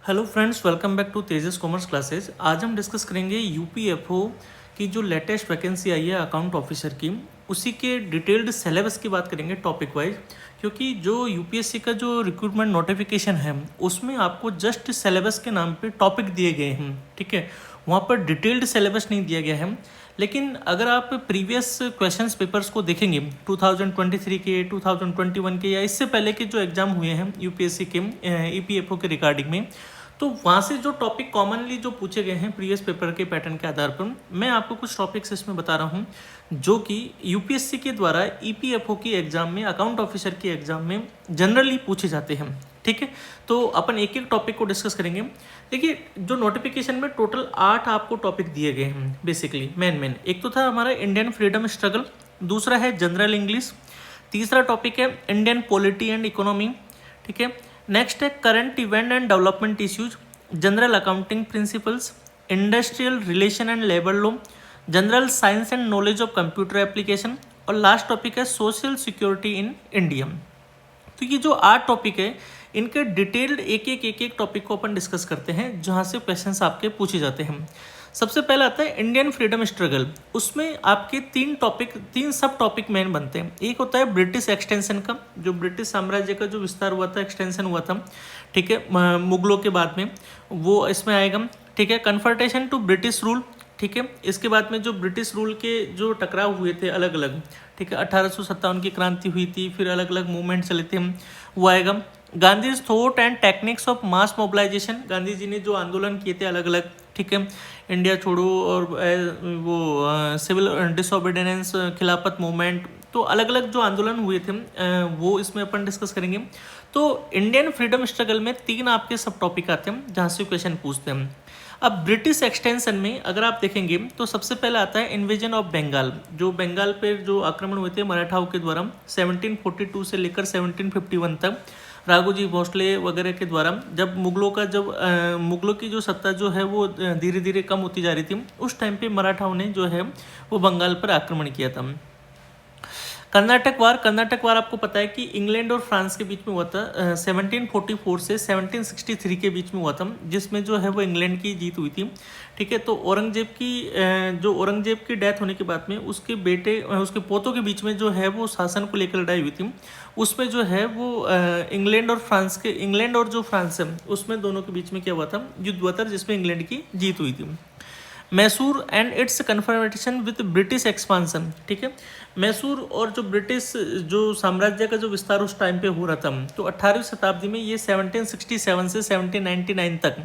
Hello friends, welcome back to Tejas commerce classes. आज हम discuss करेंगे यूपीएफओ की जो लेटेस्ट वैकेंसी आई है अकाउंट ऑफिसर की, उसी के डिटेल्ड सिलेबस की बात करेंगे टॉपिक वाइज। क्योंकि जो यूपीएससी का जो रिक्रूटमेंट नोटिफिकेशन है उसमें आपको जस्ट सिलेबस के नाम पे टॉपिक दिए गए हैं, ठीक है। वहाँ पर डिटेल्ड सिलेबस नहीं दिया गया है। लेकिन अगर आप प्रीवियस क्वेश्चंस पेपर्स को देखेंगे 2023 के, 2021 के या इससे पहले के जो एग्ज़ाम हुए हैं यूपीएससी के ईपीएफओ के रिगार्डिंग में, तो वहाँ से जो टॉपिक कॉमनली जो पूछे गए हैं प्रीवियस पेपर के पैटर्न के आधार पर, मैं आपको कुछ टॉपिक्स इसमें बता रहा हूँ जो कि यूपीएससी के द्वारा ईपीएफओ की एग्ज़ाम में, अकाउंट ऑफिसर की एग्ज़ाम में जनरली पूछे जाते हैं, ठीक है। तो अपन एक एक टॉपिक को डिस्कस करेंगे। देखिए, जो नोटिफिकेशन में टोटल 8 आपको टॉपिक दिए गए हैं बेसिकली मेन। एक तो था हमारा इंडियन फ्रीडम स्ट्रगल, दूसरा है जनरल इंग्लिश, तीसरा टॉपिक है इंडियन पॉलिटी एंड इकोनॉमी, ठीक है। नेक्स्ट है current event and development issues, general accounting principles, industrial relation and labour law, general science and knowledge of computer application, और last topic है social security in India. तो ये जो 8 topic है इनके डिटेल्ड एक एक टॉपिक को अपन डिस्कस करते हैं जहाँ से क्वेश्चंस आपके पूछे जाते हैं। सबसे पहला आता है इंडियन फ्रीडम स्ट्रगल। उसमें आपके 3 सब टॉपिक मेन बनते हैं। एक होता है ब्रिटिश एक्सटेंशन का, जो ब्रिटिश साम्राज्य का जो विस्तार हुआ था, एक्सटेंशन हुआ था, ठीक है, मुगलों के बाद में, वो इसमें आएगा, ठीक है। कन्फर्टेशन टू ब्रिटिश रूल, ठीक है। इसके बाद में जो ब्रिटिश रूल के जो टकराव हुए थे अलग अलग, ठीक है, 1857 की क्रांति हुई थी, फिर अलग अलग मूवमेंट चले थे, वो आएगा। Gandhi thought and techniques of mass mobilisation, Gandhi ji ने जो आंदोलन किए थे अलग अलग, ठीक है, इंडिया छोड़ो और वो सिविल डिसोबीडियंस, खिलाफत मूवमेंट, तो अलग अलग जो आंदोलन हुए थे वो इसमें अपन डिस्कस करेंगे। तो इंडियन फ्रीडम स्ट्रगल में 3 आपके सब टॉपिक आते हैं जहाँ से क्वेश्चन पूछते हैं। अब ब्रिटिश एक्सटेंशन में अगर आप देखेंगे तो सबसे पहले आता है इन्वेजन ऑफ बंगाल, जो बंगाल पे जो आक्रमण हुए थे मराठाओं के द्वारा 1742 से लेकर 1751 तक, राघोजी भोसले वगैरह के द्वारा, जब मुगलों की जो सत्ता जो है वो धीरे धीरे कम होती जा रही थी, उस टाइम पे मराठाओं ने जो है वो बंगाल पर आक्रमण किया था। कर्नाटक वार आपको पता है कि इंग्लैंड और फ्रांस के बीच में हुआ था, 1744 से 1763 के बीच में हुआ था, जिसमें जो है वो इंग्लैंड की जीत हुई थी, ठीक है। तो औरंगजेब की डेथ होने के बाद में उसके बेटे, उसके पोतों के बीच में जो है वो शासन को लेकर लड़ाई हुई थी। उसमें जो है वो इंग्लैंड और जो फ्रांस है उसमें दोनों के बीच में क्या हुआ था, युद्ध हुआ था, जिसमें इंग्लैंड की जीत हुई थी। Mysore and its confirmation with British expansion, ठीक है। मैसूर और जो ब्रिटिश जो साम्राज्य का जो विस्तार उस टाइम पे हो रहा था, तो 18वीं शताब्दी में ये 1767 से 1799 तक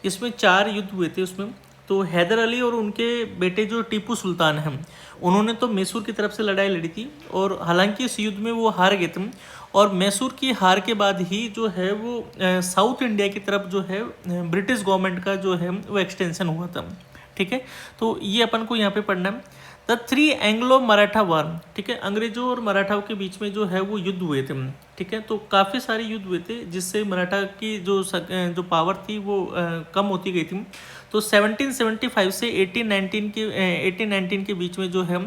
इसमें 4 युद्ध हुए थे उसमें। तो हैदर अली और उनके बेटे जो टीपू सुल्तान हैं, उन्होंने तो मैसूर की तरफ से लड़ाई लड़ी थी, और हालांकि इस युद्ध में वो हार गए थे। और मैसूर की हार के बाद ही जो है वो साउथ इंडिया की तरफ जो है ब्रिटिश गवर्नमेंट का जो है वो एक्सटेंशन हुआ था, ठीक है। तो ये अपन को यहाँ पे पढ़ना है। द 3 एंग्लो मराठा वार, ठीक है, अंग्रेजों और मराठाओं के बीच में जो है वो युद्ध हुए थे, ठीक है। तो काफ़ी सारे युद्ध हुए थे जिससे मराठा की जो पावर थी वो कम होती गई थी। तो 1775 से 1819 के बीच में जो है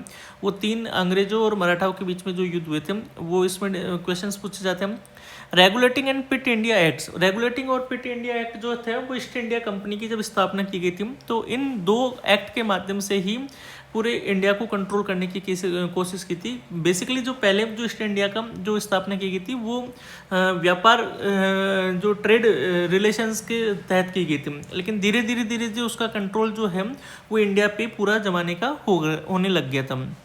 वो 3 अंग्रेजों और मराठाओं के बीच में जो युद्ध हुए थे वो इसमें क्वेश्चंस पूछे जाते हैं। Regulating and Pitt India act, regulating और पिट इंडिया एक्ट जो थे वो ईस्ट इंडिया कंपनी की जब स्थापना की गई थी, तो इन 2 एक्ट के माध्यम से ही पूरे इंडिया को कंट्रोल करने की कोशिश की थी। बेसिकली जो पहले जो ईस्ट इंडिया का जो स्थापना की गई थई वो व्यापार जो ट्रेड रिलेशंस के तहत की गई थी, लेकिन धीरे धीरे जो उसका कंट्रोल जो है वो इंडिया पे पूरा जमाने का होने लग गया था।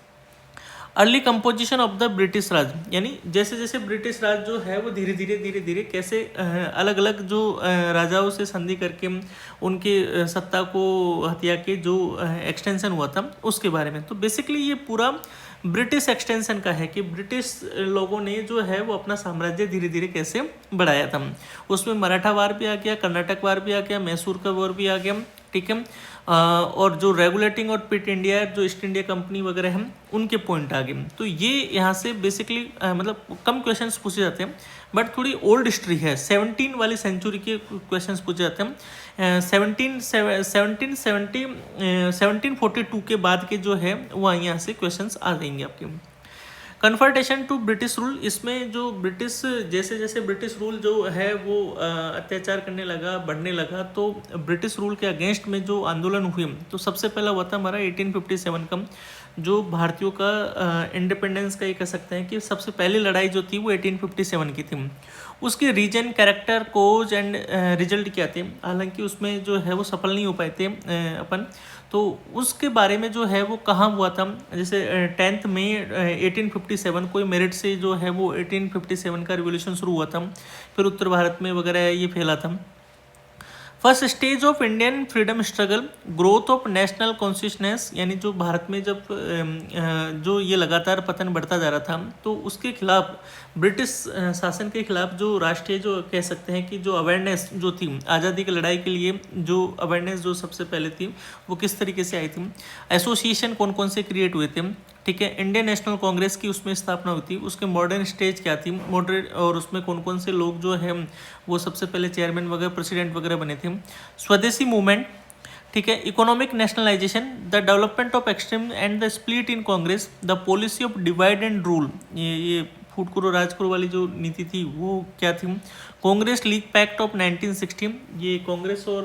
Early composition of the British Raj, यानी जैसे जैसे ब्रिटिश राज जो है वो धीरे धीरे कैसे अलग अलग जो राजाओं से संधि करके उनके सत्ता को हथिया के जो एक्सटेंशन हुआ था उसके बारे में। तो बेसिकली ये पूरा ब्रिटिश एक्सटेंशन का है कि ब्रिटिश लोगों ने जो है वो अपना साम्राज्य धीरे धीरे कैसे बढ़ाया था। उसमें मराठा वार भी आ गया, कर्नाटक वार भी आ गया, मैसूर का वार भी आ गया, ठीक है। और जो रेगुलेटिंग और पिट इंडिया जो ईस्ट इंडिया कंपनी वगैरह हैं उनके पॉइंट आ गए। तो ये यहाँ से बेसिकली मतलब कम क्वेश्चंस पूछे जाते हैं, बट थोड़ी ओल्ड हिस्ट्री है, 17 वाली सेंचुरी के क्वेश्चंस पूछे जाते हैं। 1742 के बाद के जो है वह यहाँ से क्वेश्चंस आ जाएंगे आपके। कन्वर्टेशन टू ब्रिटिश रूल, इसमें जो ब्रिटिश जैसे जैसे ब्रिटिश रूल जो है वो अत्याचार करने लगा, बढ़ने लगा, तो ब्रिटिश रूल के अगेंस्ट में जो आंदोलन हुए, तो सबसे पहला हुआ था हमारा 1857 का, जो भारतीयों का इंडिपेंडेंस का ये कह सकते हैं कि सबसे पहली लड़ाई जो थी वो 1857 की थी। उसके reason, character, cause and result क्या थे, हालांकि उसमें जो है वो सफल नहीं हो पाए थे अपन, तो उसके बारे में जो है वो कहाँ हुआ था। जैसे 10 मई 1857 कोई मेरिट से जो है वो 1857 का रिवोल्यूशन शुरू हुआ था, फिर उत्तर भारत में वगैरह ये फैला था। First stage of Indian freedom struggle, growth of national consciousness, यानी जो भारत में जब जो ये लगातार पतन बढ़ता जा रहा था, तो उसके खिलाफ ब्रिटिश शासन के खिलाफ जो राष्ट्रीय जो कह सकते हैं कि जो अवेयरनेस जो थी आज़ादी की लड़ाई के लिए, जो अवेयरनेस जो सबसे पहले थी वो किस तरीके से आई थी, एसोसिएशन कौन कौन से क्रिएट हुए थे, ठीक है, इंडियन नेशनल कांग्रेस की उसमें स्थापना हुई थी, उसके मॉडर्न स्टेज क्या थी, मॉडर्न, और उसमें कौन कौन से लोग जो है वो सबसे पहले चेयरमैन वगैरह, प्रेसिडेंट वगैरह बने थे, स्वदेशी मूवमेंट, ठीक है, economic nationalisation, the development of extreme and the split in Congress, the policy of divide and rule, ये फूट करो राज करो वाली जो नीति थी वो क्या थी, कांग्रेस लीग पैक्ट ऑफ 1960, ये कांग्रेस और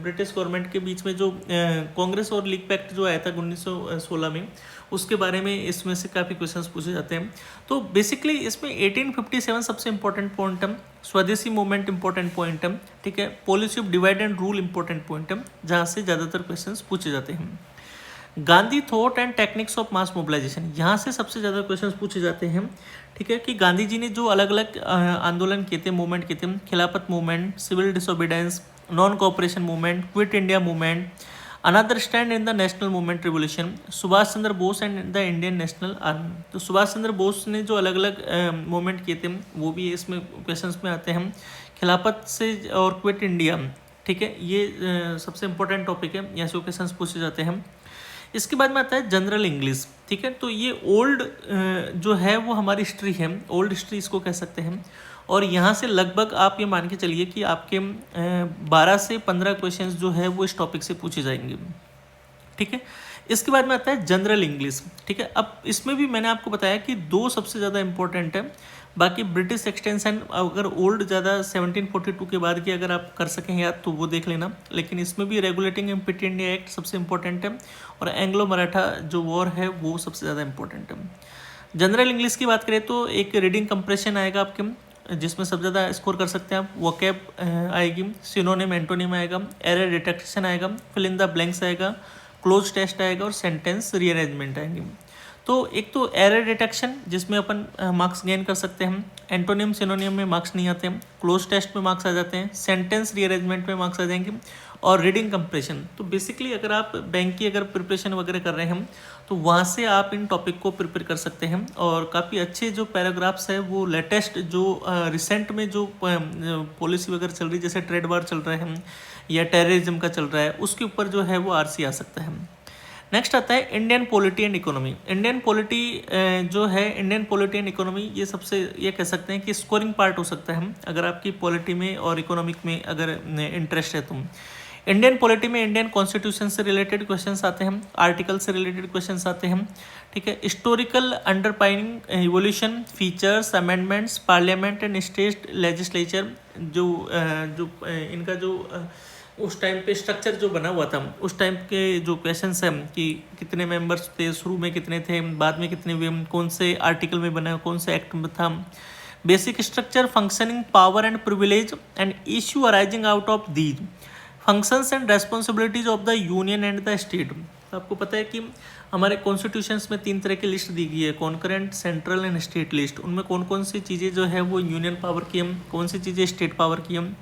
ब्रिटिश गवर्नमेंट के बीच में जो कांग्रेस और लीग पैक्ट जो आया था 1916 में, उसके बारे में इसमें से काफ़ी क्वेश्चंस पूछे जाते हैं। तो बेसिकली इसमें 1857 सबसे इंपॉर्टेंट पॉइंट है, स्वदेशी मूवमेंट इंपॉर्टेंट पॉइंट है, ठीक है, policy of divide and rule important point है, जहाँ से ज़्यादातर क्वेश्चंस पूछे जाते हैं। Gandhi thought and techniques of mass mobilisation, यहाँ से सबसे ज़्यादा क्वेश्चंस पूछे जाते हैं, ठीक है, कि गांधी जी ने जो अलग अलग आंदोलन किए थे, मूवमेंट किए थे, Khilafat movement, civil disobedience, non cooperation movement, quit India movement, another stand in the national movement revolution, Subhash Chandra Bose and the Indian national army, तो सुभाष चंद्र बोस ने जो अलग अलग मूवमेंट किए थे वो भी इसमें क्वेश्चंस में आते हैं, खिलाफत से और क्विट इंडिया, ठीक है, ये सबसे इंपॉर्टेंट टॉपिक है, यहाँ से क्वेश्चंस पूछे जाते हैं। इसके बाद में आता है जनरल इंग्लिश, ठीक है, तो ये ओल्ड जो है वो हमारी हिस्ट्री है, ओल्ड हिस्ट्री इसको कह सकते हैं, और यहाँ से लगभग आप ये मान के चलिए कि आपके 12 से 15 क्वेश्चंस जो है वो इस टॉपिक से पूछे जाएंगे, ठीक है। इसके बाद में आता है जनरल इंग्लिश, ठीक है, अब इसमें भी मैंने आपको बताया कि दो सबसे ज़्यादा इंपॉर्टेंट है, बाकी ब्रिटिश एक्सटेंशन अगर ओल्ड ज़्यादा 1742 के बाद की अगर आप कर सकें याद तो वो देख लेना, लेकिन इसमें भी रेगुलेटिंग एम्पिट इंडिया एक्ट सबसे इंपॉर्टेंट है, और एंग्लो मराठा जो वॉर है वो सबसे ज़्यादा इंपॉर्टेंट है। जनरल इंग्लिश की बात करें तो एक रीडिंग कंप्रेशन आएगा आपके, जिसमें सबसे ज़्यादा स्कोर कर सकते हैं आप, वोकैब आएगी, सिनोनिम एंटोनिम आएगा, एरर डिटेक्शन आएगा, फिल इन द ब्लैंक्स आएगा, क्लोज टेस्ट आएगा, और सेंटेंस रीअरेंजमेंट आएंगे। तो एक तो एरर डिटेक्शन जिसमें अपन मार्क्स गेन कर सकते हैं, एंटोनिम सिनोनिम में मार्क्स नहीं आते हैं, क्लोज टेस्ट में मार्क्स आ जाते हैं, सेंटेंस रीअरेंजमेंट में मार्क्स आ जाएंगे, और रीडिंग कंप्रेशन। तो बेसिकली अगर आप बैंक की अगर प्रिपरेशन वगैरह कर रहे हैं तो वहाँ से आप इन टॉपिक को प्रिपेयर कर सकते हैं, और काफ़ी अच्छे जो पैराग्राफ्स है वो लेटेस्ट जो रिसेंट में जो पॉलिसी वगैरह चल रही है, जैसे ट्रेड वार चल रहा है या टेररिज्म का चल रहा है, उसके ऊपर जो है वो आरसी आ सकता है। नेक्स्ट आता है Indian polity and economy. Indian polity जो है, इंडियन पॉलिटी एंड इकोनॉमी ये सबसे ये कह सकते हैं कि स्कोरिंग पार्ट हो सकता है अगर आपकी पॉलिटी में और इकोनॉमिक में अगर इंटरेस्ट है तो। इंडियन पॉलिटी में इंडियन कॉन्स्टिट्यूशन से रिलेटेड क्वेश्चंस आते हैं, आर्टिकल से रिलेटेड क्वेश्चंस आते हैं, ठीक है, historical underpinning evolution, features, amendments, parliament and state legislature, जो इनका जो उस टाइम पे स्ट्रक्चर जो बना हुआ था, उस टाइम के जो क्वेश्चंस हैं कि कितने मेंबर्स थे, शुरू में कितने थे, बाद में कितने हुए, कौन से आर्टिकल में बना, कौन से एक्ट में था, basic structure, functioning, power and privilege and issue arising out of these, functions and responsibilities of the union and the state. आपको पता है कि हमारे कॉन्स्टिट्यूशंस में 3 तरह की लिस्ट दी गई है, concurrent, central and state list. उनमें कौन कौन सी चीज़ें जो है वो यूनियन पावर की हम, कौन सी चीज़ें स्टेट पावर की हम।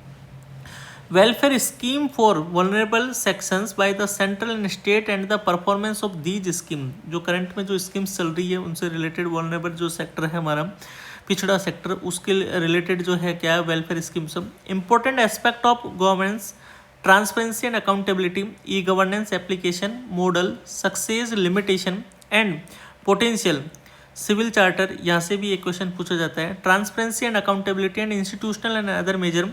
Welfare scheme for vulnerable sections by the central and state and the performance of these scheme, जो करंट में जो स्कीम्स चल रही है उनसे रिलेटेड वल्नरेबल जो सेक्टर है हमारा पिछड़ा सेक्टर, उसके रिलेटेड जो है क्या है वेलफेयर स्कीम सब। Important aspect of governance, transparency and accountability, e governance application, model, success, limitation and potential, civil charter, यहाँ से भी एक क्वेश्चन पूछा जाता है। Transparency and accountability and institutional and other major,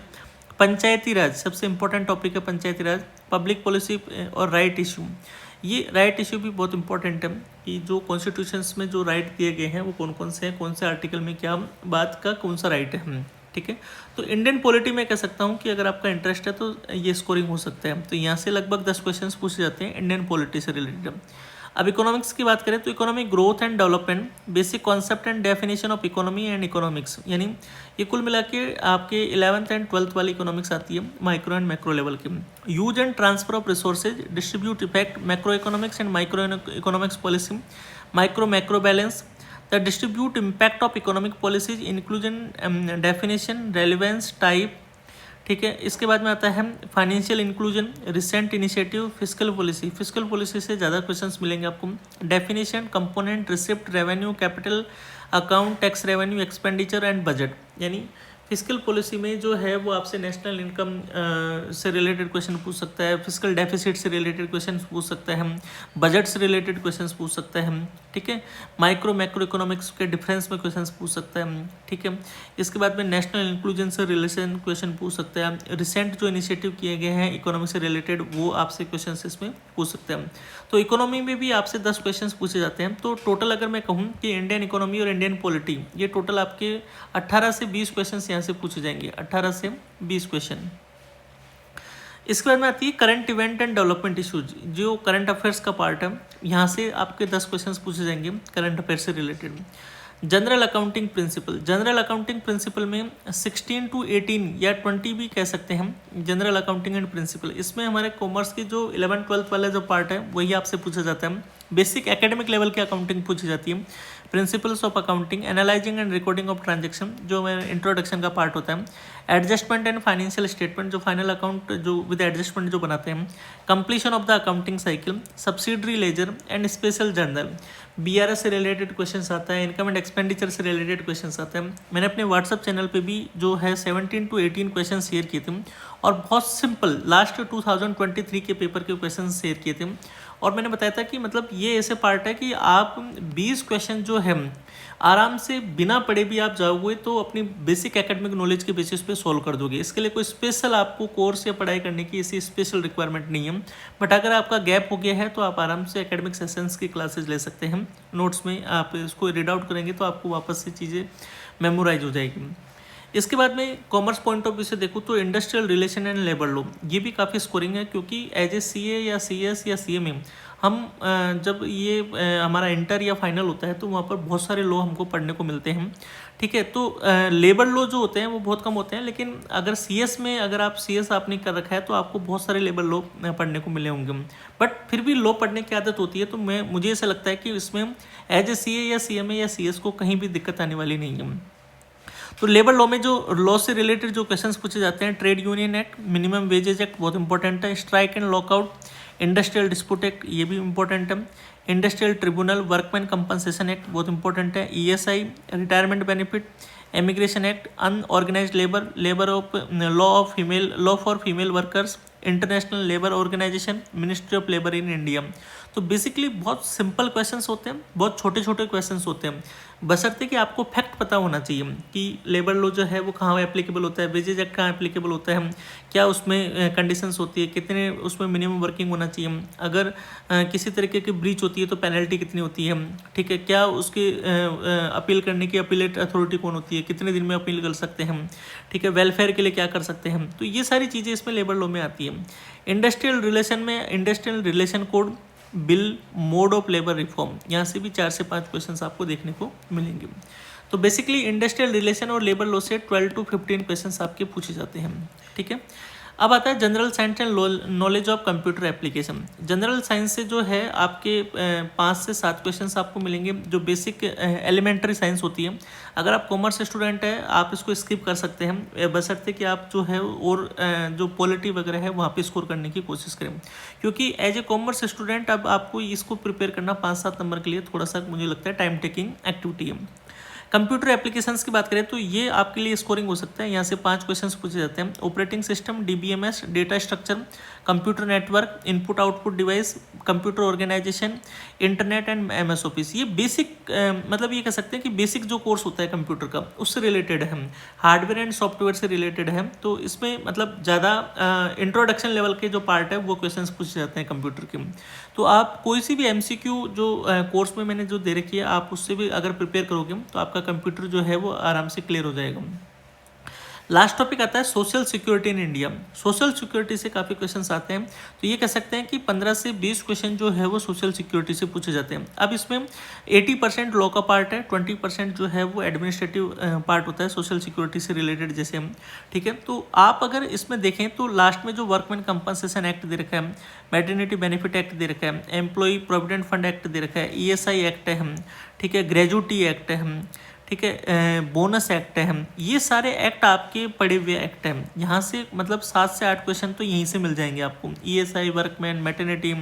Panchayati Raj सबसे इंपॉर्टेंट टॉपिक है पंचायती राज, पब्लिक पॉलिसी और राइट इशू, ये राइट इशू भी बहुत इंपॉर्टेंट है कि जो कॉन्स्टिट्यूशंस में जो राइट दिए गए हैं वो कौन कौन से हैं, कौन से आर्टिकल में क्या बात का कौन सा राइट है। ठीक है, तो इंडियन पॉलिटी में कह सकता हूँ कि अगर आपका इंटरेस्ट है तो ये स्कोरिंग हो सकता है। तो यहाँ से लगभग 10 क्वेश्चंस पूछे जाते हैं इंडियन पॉलिटी से रिलेटेड। अब इकोनॉमिक्स की बात करें तो economic growth and development, basic concept and definition of economy and economics, यानी ये कुल मिला के आपके 11th एंड 12th वाली इकोनॉमिक्स आती है माइक्रो एंड मैक्रो लेवल की। Use and transfer of resources, distribute effect, macro economics and micro economics policy, micro macro balance, the distribute impact of economic policies, inclusion, definition, relevance, type. ठीक है, इसके बाद में आता है financial inclusion, recent initiative, physical policy. Physical policy से ज़्यादा questions मिलेंगे आपको। Definition, component, receipt, revenue, capital account, tax revenue, expenditure and budget. यानी फिजिकल पॉलिसी में जो है वो आपसे नेशनल इनकम से रिलेटेड क्वेश्चन पूछ सकता है, फिजिकल डेफिसिट से रिलेटेड क्वेश्चन पूछ सकता है, बजट से रिलेटेड क्वेश्चन पूछ सकता है। ठीक है, माइक्रो मैक्रो इकोनॉमिक्स के डिफरेंस में क्वेश्चन पूछ सकता है। ठीक है, इसके बाद में नेशनल इंक्लूजन से रिलेशन क्वेश्चन पूछ सकता है। रिसेंट जो इनिशिएटिव किए गए हैं इकोनॉमी से रिलेटेड वो आपसे क्वेश्चन इसमें पूछ सकते हैं। तो इकोनॉमी में भी आपसे 10 क्वेश्चन पूछे जाते हैं। तो टोटल अगर मैं कहूँ कि इंडियन इकोनॉमी और इंडियन पॉलिटी, ये टोटल आपके 18 से 20 क्वेश्चन यहाँ से पूछे जाएंगे, 18 से 20 क्वेश्चन। इसके बाद में आती है current event and development issues, जो करंट अफेयर्स का पार्ट है। यहाँ से आपके 10 क्वेश्चंस पूछे जाएंगे करंट अफेयर से related. General accounting principle, general accounting principle में 16 to 18 या 20 भी कह सकते हैं हम जनरल अकाउंटिंग एंड प्रिंसिपल। इसमें हमारे कॉमर्स की जो 11th 12th वाला जो पार्ट है वही आपसे पूछा जाता है। बेसिक एकेडमिक लेवल की अकाउंटिंग पूछी जाती है। Principles of accounting, analysing and recording of transaction जो मेरा इंट्रोडक्शन का पार्ट होता है। एडजस्टमेंट एंड फाइनेंशियल स्टेटमेंट, जो फाइनल अकाउंट जो विद एडजस्टमेंट जो बनाते हैं। Completion of the accounting cycle, subsidiary ledger and special journal. BRS से रिलेटेड क्वेश्चंस आता है, इनकम एंड एक्सपेंडिचर से रिलेटेड क्वेश्चंस आते हैं। मैंने अपने व्हाट्सअप चैनल पे भी जो है 17 to 18 क्वेश्चन शेयर किए थे और बहुत सिंपल लास्ट 2023 के पेपर के क्वेश्चन शेयर किए थे। और मैंने बताया था कि मतलब ये ऐसे पार्ट है कि आप 20 क्वेश्चन जो है आराम से बिना पढ़े भी आप जाओगे तो अपनी बेसिक एकेडमिक नॉलेज के बेसिस पे सॉल्व कर दोगे। इसके लिए कोई स्पेशल आपको कोर्स या पढ़ाई करने की ऐसी स्पेशल रिक्वायरमेंट नहीं है। बट अगर आपका गैप हो गया है तो आप आराम से एकेडमिक सेशंस की क्लासेज ले सकते हैं। नोट्स में आप इसको रीड आउट करेंगे तो आपको वापस से चीज़ें मेमोराइज हो जाएगी। इसके बाद में कॉमर्स पॉइंट ऑफ व्यू से देखूँ तो industrial relation and labour law, ये भी काफ़ी स्कोरिंग है क्योंकि एज ए सीए या सीएस या सीए में हम जब ये हमारा इंटर या फाइनल होता है तो वहाँ पर बहुत सारे लॉ हमको पढ़ने को मिलते हैं। ठीक है, तो लेबर लॉ जो होते हैं वो बहुत कम होते हैं, लेकिन अगर सीएस में अगर आप सीएस आपने कर रखा है तो आपको बहुत सारे लेबर लॉ पढ़ने को मिले होंगे। बट फिर भी लॉ पढ़ने की आदत होती है तो मुझे ऐसा लगता है कि इसमें एज ए सीए या सीएमए या सीएस को कहीं भी दिक्कत आने वाली नहीं है। तो लेबर लॉ में जो लॉ से रिलेटेड जो क्वेश्चंस पूछे जाते हैं, trade union act, minimum wages act बहुत इंपॉर्टेंट है, strike and lockout, industrial dispute act ये भी इंपॉर्टेंट है, industrial tribunal, workman compensation act बहुत इंपॉर्टेंट है, ESI, retirement benefit, immigration act, unorganised labour, labour of law for female workers, international labour organisation, ministry of labour in India. तो basically बहुत simple questions होते हैं, बहुत छोटे छोटे क्वेश्चंस होते हैं, बशर्ते कि आपको फैक्ट पता होना चाहिए कि लेबर लॉ जो है वो कहाँ एप्लीकेबल होता है, वेजेज एक्ट कहाँ एप्लीकेबल होता है, क्या उसमें कंडीशंस होती है, कितने उसमें मिनिमम वर्किंग होना चाहिए, अगर किसी तरीके की ब्रीच होती है तो पेनल्टी कितनी होती है। ठीक है, क्या उसके अपील करने की अपीलेट अथॉरिटी कौन होती है, कितने दिन में अपील कर सकते हैं। ठीक है, वेलफेयर के लिए क्या कर सकते हैं। तो ये सारी चीज़ें इसमें लेबर लॉ में आती है। इंडस्ट्रियल रिलेशन में industrial relation code, bill, mode of labour reform, यहाँ से भी 4 से 5 क्वेश्चंस आपको देखने को मिलेंगे। तो बेसिकली इंडस्ट्रियल रिलेशन और लेबर लॉ से 12 to 15 क्वेश्चंस आपके पूछे जाते हैं। ठीक है, अब आता है general science and knowledge of computer application. General science से जो है आपके 5 से 7 क्वेश्चंस आपको मिलेंगे जो बेसिक एलिमेंट्री साइंस होती है। अगर आप कॉमर्स स्टूडेंट है आप इसको स्किप कर सकते हैं, बशर्ते कि आप जो है और जो पॉलिटी वगैरह है वहाँ पे स्कोर करने की कोशिश करें, क्योंकि एज ए कॉमर्स स्टूडेंट अब आपको इसको प्रिपेयर करना 5-7 नंबर के लिए थोड़ा सा मुझे लगता है टाइम टेकिंग एक्टिविटी है। कंप्यूटर एप्लीकेशंस की बात करें तो ये आपके लिए स्कोरिंग हो सकता है, यहाँ से 5 क्वेश्चंस पूछे जाते हैं। Operating system, DBMS, data structure, computer network, input output device, computer organisation, internet and MS office. ये बेसिक मतलब ये कह सकते हैं कि बेसिक जो कोर्स होता है कंप्यूटर का उससे रिलेटेड है, हार्डवेयर एंड सॉफ्टवेयर से रिलेटेड है। तो इसमें मतलब ज़्यादा इंट्रोडक्शन लेवल के जो पार्ट है वो क्वेश्चंस पूछे जाते हैं कंप्यूटर के। तो आप कोई सी भी एमसीक्यू जो कोर्स में मैंने जो दे रखी है आप उससे भी अगर प्रिपेयर करोगे तो आपका कंप्यूटर जो है वो आराम से क्लियर हो जाएगा। लास्ट टॉपिक आता है social security in India. Social security से काफ़ी क्वेश्चंस आते हैं, तो ये कह सकते हैं कि 15 से 20 क्वेश्चन जो है वो सोशल सिक्योरिटी से पूछे जाते हैं। अब इसमें 80% लॉ का पार्ट है, 20% जो है वो एडमिनिस्ट्रेटिव पार्ट होता है सोशल सिक्योरिटी से रिलेटेड जैसे हम, ठीक है। तो आप अगर इसमें देखें तो लास्ट में जो वर्कमैन कंपनसेशन एक्ट दे रखा है, मैटरनिटी बेनिफिट एक्ट दे रखा है, employ provident fund act they रखा है, ईएसआई एक्ट है हम, ठीक है, ग्रेजुटी एक्ट है हम, ठीक है, बोनस एक्ट है हम, ये सारे एक्ट आपके पड़े हुए एक्ट हैं। यहाँ से मतलब 7 से 8 क्वेश्चन तो यहीं से मिल जाएंगे आपको। ESI, workman, maternity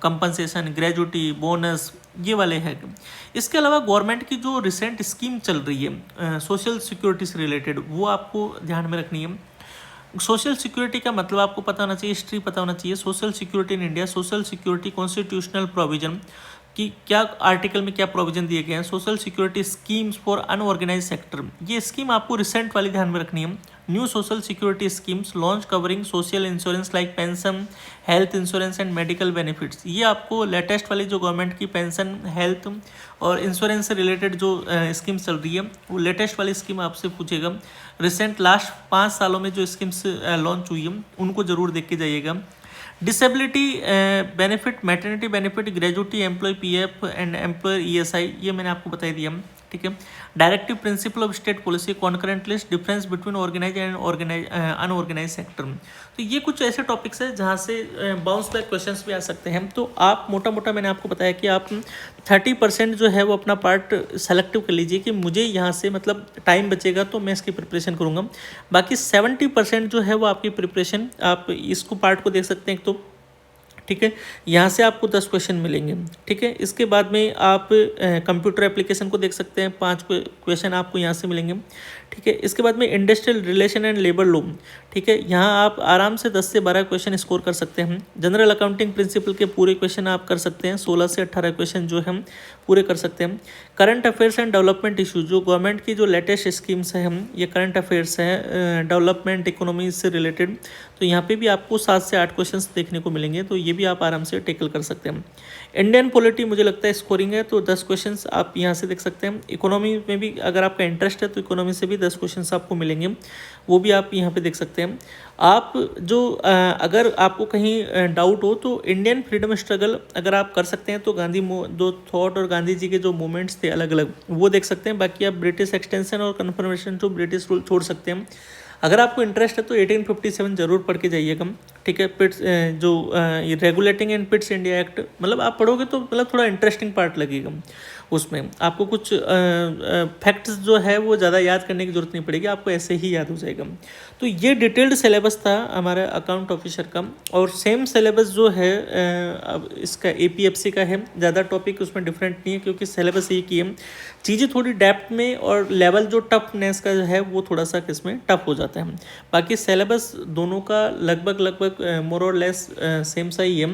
compensation, gratuity, bonus, ये वाले हैं। इसके अलावा गवर्नमेंट की जो रिसेंट स्कीम चल रही है सोशल सिक्योरिटी से रिलेटेड वो आपको ध्यान में रखनी है। सोशल सिक्योरिटी का मतलब आपको पता होना चाहिए, हिस्ट्री पता होना चाहिए। Social security in India, social security constitutional provision कि क्या आर्टिकल में क्या प्रोविजन दिए गए हैं। Social security schemes for unorganised sector, ये स्कीम आपको रिसेंट वाली ध्यान में रखनी है। New social security schemes launch covering social insurance like pension, health insurance and medical benefits. ये आपको लेटेस्ट वाली जो गवर्नमेंट की पेंशन, हेल्थ और इंश्योरेंस से रिलेटेड जो स्कीम्स चल रही है वो लेटेस्ट वाली स्कीम आपसे पूछेगा। रिसेंट लास्ट 5 सालों में जो स्कीम्स लॉन्च हुई है उनको जरूर देख के जाइएगा। Disability benefit, maternity benefit, gratuity, employ PF and employer ESI, ये मैंने आपको बता दिया, ठीक है। Directive principle of state policy, concurrent list, difference between organise and unorganise sector. तो ये कुछ ऐसे टॉपिक्स हैं जहाँ से बाउंस बैक क्वेश्चंस भी आ सकते हैं। तो आप मोटा मोटा मैंने आपको बताया कि आप 30% जो है वो अपना पार्ट सेलेक्टिव कर लीजिए कि मुझे यहाँ से मतलब टाइम बचेगा तो मैं इसकी प्रिपरेशन करूँगा। बाकी 70% जो है वो आपकी प्रिपरेशन, आप इसको पार्ट को देख सकते हैं तो, ठीक है। यहाँ से आपको 10 क्वेश्चन मिलेंगे, ठीक है। इसके बाद में आप कंप्यूटर एप्लीकेशन को देख सकते हैं, 5 क्वेश्चन आपको यहाँ से मिलेंगे, ठीक है। इसके बाद में industrial relation and labour law, ठीक है, यहाँ आप आराम से 10 से 12 क्वेश्चन स्कोर कर सकते हैं। जनरल अकाउंटिंग प्रिंसिपल के पूरे क्वेश्चन आप कर सकते हैं, 16 से 18 क्वेश्चन जो हम पूरे कर सकते हैं। Current affairs and development issue, जो गवर्नमेंट की जो लेटेस्ट स्कीम्स है हम, ये करंट अफेयर्स है, डेवलपमेंट इकोनॉमी से रिलेटेड, तो यहाँ पे भी आपको 7 से 8 क्वेश्चंस देखने को मिलेंगे, तो ये भी आप आराम से टेकल कर सकते हैं। इंडियन पॉलिटी मुझे लगता है स्कोरिंग है, तो 10 क्वेश्चंस आप यहाँ से देख सकते हैं। इकोनॉमी में भी अगर आपका इंटरेस्ट है तो इकोनॉमी से भी 10 क्वेश्चंस आपको मिलेंगे, वो भी आप यहाँ पे देख सकते हैं। आप जो अगर आपको कहीं डाउट हो तो इंडियन फ्रीडम स्ट्रगल अगर आप कर सकते हैं तो गांधी दो थॉट और गांधी जी के जो मूवमेंट्स थे अलग अलग वो देख सकते हैं। बाकी आप ब्रिटिश एक्सटेंशन और कन्फर्मेशन टू ब्रिटिश रूल छोड़ सकते हैं। अगर आपको इंटरेस्ट है तो 1857 जरूर पढ़ के जाइएगा, ठीक है। पिट्स जो regulating and Pitt's India act, मतलब आप पढ़ोगे तो मतलब थोड़ा इंटरेस्टिंग पार्ट लगेगा उसमें। आपको कुछ फैक्ट्स जो है वो ज़्यादा याद करने की जरूरत नहीं पड़ेगी, आपको ऐसे ही याद हो जाएगा। तो ये डिटेल्ड सिलेबस था हमारा अकाउंट ऑफिसर का, और सेम सिलेबस जो है अब इसका एपीएफसी का है। ज़्यादा टॉपिक उसमें डिफरेंट नहीं है क्योंकि सिलेबस एक ही है। चीज़ें थोड़ी डेप्थ में और लेवल जो टफनेस का है वो थोड़ा सा किसमें टफ हो जाता है। बाकी सिलेबस दोनों का लगभग मोर और लेस सेम सा ही है।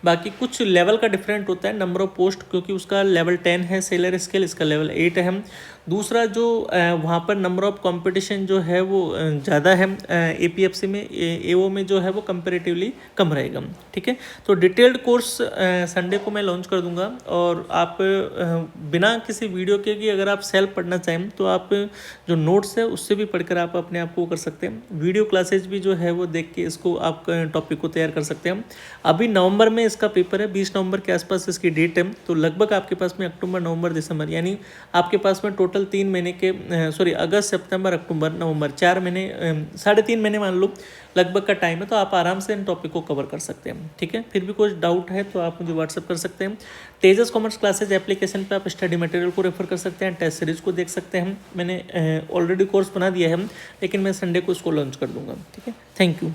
बाकी कुछ लेवल का डिफरेंट होता है, नंबर ऑफ पोस्ट, क्योंकि उसका लेवल 10 है सैलरी स्केल, इसका लेवल 8 है। दूसरा जो वहाँ पर नंबर ऑफ कंपटीशन जो है वो ज़्यादा है एपीएफसी में, एओ में जो है वो कंपैरेटिवली कम रहेगा, ठीक है। तो डिटेल्ड कोर्स संडे को मैं लॉन्च कर दूंगा, और आप बिना किसी वीडियो के कि अगर आप सेल्फ पढ़ना चाहें तो आप जो नोट्स है उससे भी पढ़कर आप अपने आप को कर सकते हैं। वीडियो क्लासेज भी जो है वो देख के इसको आप टॉपिक को तैयार कर सकते हैं। अभी नवंबर में इसका पेपर है, 20 नवंबर के आसपास इसकी डेट है। तो लगभग आपके पास में अक्टूबर नवंबर दिसंबर, यानी आपके पास में टोटल 3 महीने के अगस्त सितंबर अक्टूबर नवंबर 4 महीने 3.5 महीने मान लो लगभग का टाइम है। तो आप आराम से इन टॉपिक को कवर कर सकते हैं, ठीक है। फिर भी कुछ डाउट है तो आप मुझे व्हाट्सअप कर सकते हैं। तेजस कॉमर्स क्लासेज एप्लीकेशन पे आप स्टडी मटेरियल को रेफर कर सकते हैं, टेस्ट सीरीज को देख सकते हैं। मैंने ऑलरेडी कोर्स बना दिया है, लेकिन मैं संडे को इसको लॉन्च कर दूंगा, ठीक है। Thank you.